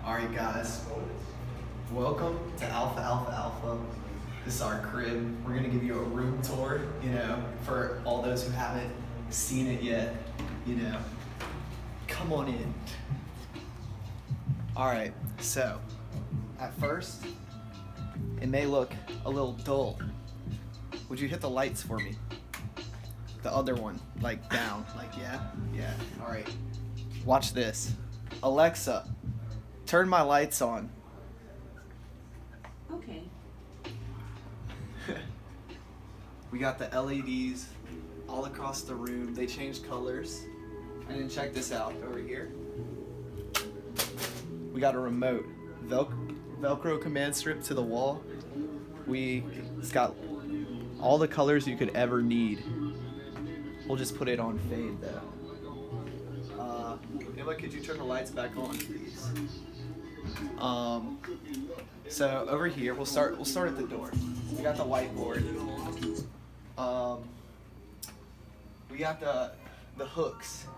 Alright guys, welcome to Alpha Alpha Alpha. This is our crib. We're gonna give you a room tour, for all those who haven't seen it yet, Come on in. Alright, so, at first, it may look a little dull. Would you hit the lights for me? The other one, like down, yeah, alright. Watch this. Alexa, turn my lights on. Okay. We got the LEDs all across the room. They changed colors. And then check this out over here. We got a remote. Velcro command strip to the wall. It's got all the colors you could ever need. We'll just put it on fade though. Emma, could you turn the lights back on, please? So over here, we'll start at the door. We got the whiteboard. We got the hooks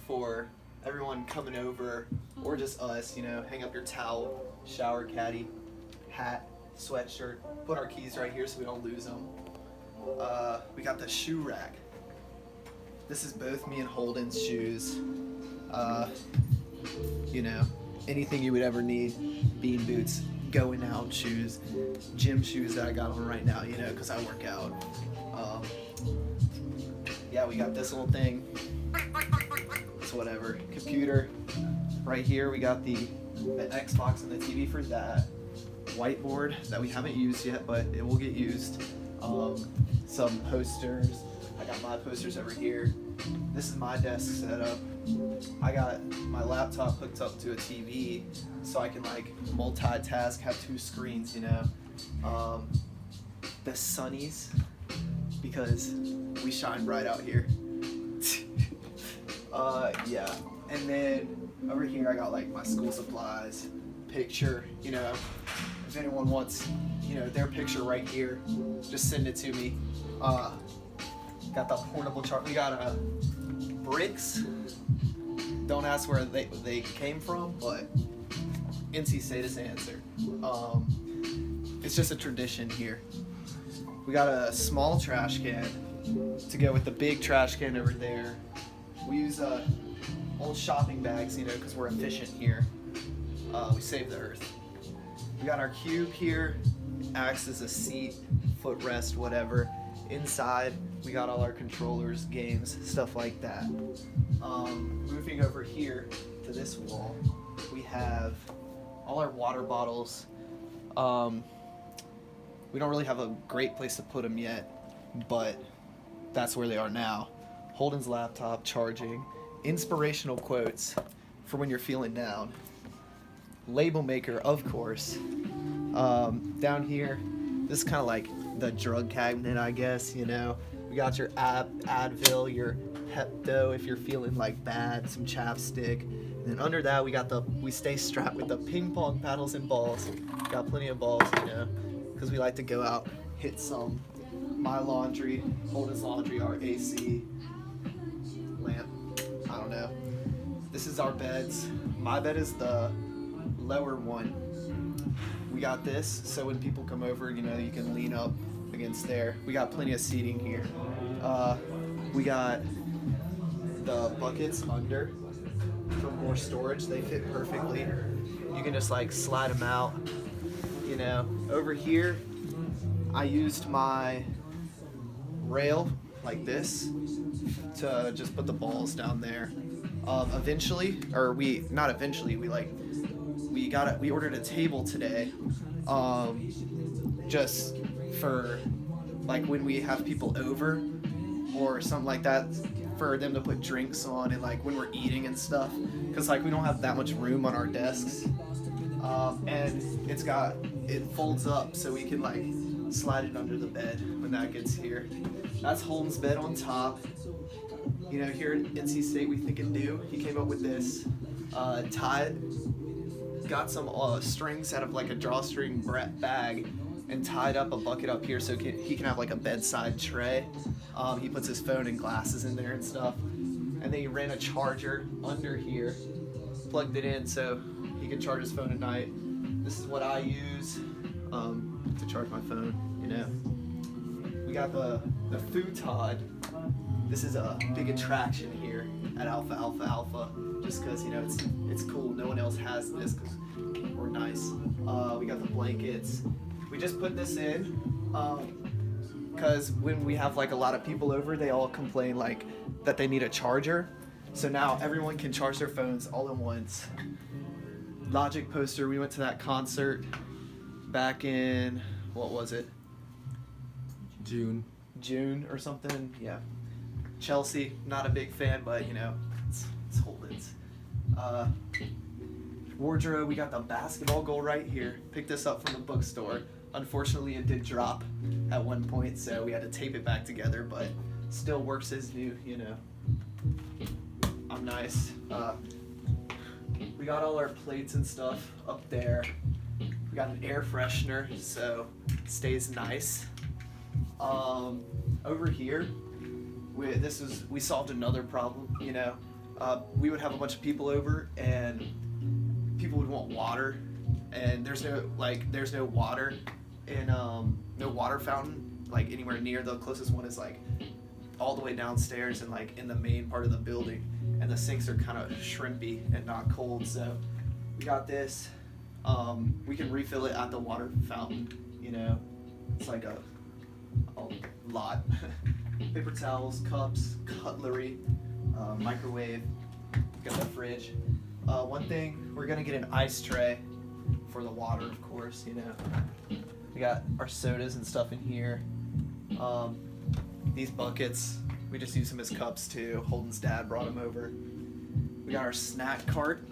for everyone coming over, or just us, hang up your towel, shower caddy, hat, sweatshirt, put our keys right here so we don't lose them. We got the shoe rack. This is both me and Holden's shoes. Anything you would ever need. Bean boots, going out shoes, gym shoes that I got on right now, because I work out. Yeah, we got this little thing. It's whatever. Computer. Right here we got the Xbox and the TV for that. Whiteboard that we haven't used yet, but it will get used. Some posters. I got my posters over here. This is my desk setup. I got my laptop hooked up to a TV so I can multitask, have two screens, The sunnies, because we shine bright out here. Yeah. And then over here I got my school supplies, picture, if anyone wants, their picture right here, just send it to me. Got the portable chart. We got bricks. Don't ask where they came from, but NC State is the answer. It's just a tradition here. We got a small trash can to go with the big trash can over there. We use old shopping bags, because we're efficient here. We save the earth. We got our cube here. Acts as a seat, footrest, whatever. Inside, we got all our controllers, games, stuff like that. Moving over here to this wall, we have all our water bottles. We don't really have a great place to put them yet, but that's where they are now. Holden's laptop, charging, inspirational quotes for when you're feeling down. Label maker, of course. Down here, this is kind of like the drug cabinet, I guess, We got your Advil, your Pepto if you're feeling bad, some chapstick. And then under that, we stay strapped with the ping pong paddles and balls. Got plenty of balls, because we like to go out, hit some. My laundry, Holden's laundry, our AC lamp, I don't know. This is our beds. My bed is the lower one. We got this, so when people come over, you can lean up against there. We got plenty of seating here. We got the buckets under for more storage. They fit perfectly. You can just slide them out. Over here, I used my rail like this to just put the balls down there. We ordered a table today, just for when we have people over or something like that, for them to put drinks on and when we're eating and stuff, because we don't have that much room on our desks. And it folds up so we can slide it under the bed when that gets here. That's Holmes' bed on top. Here at NC State we think and do. He came up with this. Got some strings out of a drawstring bag and tied up a bucket up here so he can have a bedside tray. He puts his phone and glasses in there and stuff. And then he ran a charger under here, plugged it in so he can charge his phone at night. This is what I use to charge my phone, you know. We got the Phi Tau. This is a big attraction here at Alpha Alpha Alpha, just because, you know, it's cool. No one else has this because we're nice. We got the blankets. We just put this in because when we have like a lot of people over, they all complain like that they need a charger. So now everyone can charge their phones all at once. Logic poster. We went to that concert back in, what was it? June or something. Yeah. Chelsea. Not a big fan, but you know, it's Holden's. Wardrobe. We got the basketball goal right here. Picked this up from the bookstore. Unfortunately, it did drop at one point, so we had to tape it back together, but still works as new, you know. I'm nice. We got all our plates and stuff up there. We got an air freshener, so it stays nice. Over here, we solved another problem, you know. We would have a bunch of people over, and people would want water, and there's no water in no water fountain like anywhere near. The closest one is like all the way downstairs and like in the main part of the building, and the sinks are kind of shrimpy and not cold, so we got this. We can refill it at the water fountain, you know. It's like a lot. Paper towels, cups, cutlery, microwave. We got the fridge. One thing, we're gonna get an ice tray for the water, of course, you know. We got our sodas and stuff in here. These buckets, we just use them as cups too. Holden's dad brought them over. We got our snack cart.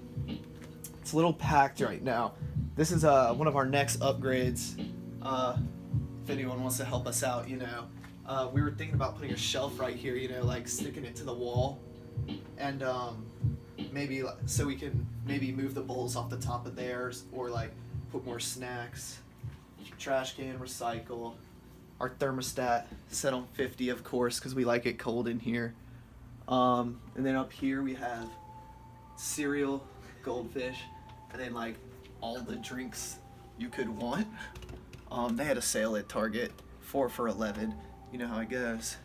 It's a little packed right now. This is one of our next upgrades. If anyone wants to help us out, you know. We were thinking about putting a shelf right here, you know, like sticking it to the wall, and maybe so we can maybe move the bowls off the top of theirs, or like put more snacks. Trash can, recycle. Our thermostat set on 50, of course, because we like it cold in here. And then up here we have cereal, goldfish, and then like all the drinks you could want. They had a sale at Target, 4 for $11. You know how it goes.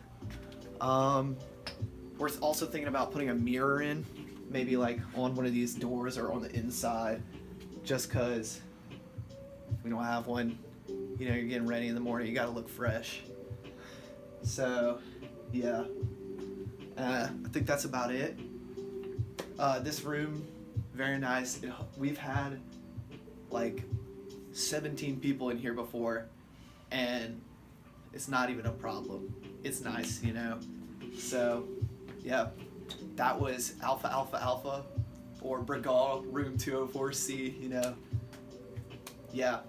We're also thinking about putting a mirror in, maybe like on one of these doors or on the inside, just because we don't have one. You know, you're getting ready in the morning, you gotta look fresh. So, yeah. I think that's about it. This room, very nice. We've had like 17 people in here before, and it's not even a problem. It's nice, you know. So, yeah, that was Alpha Alpha Alpha, or Bragaw, room 204C, you know. Yeah.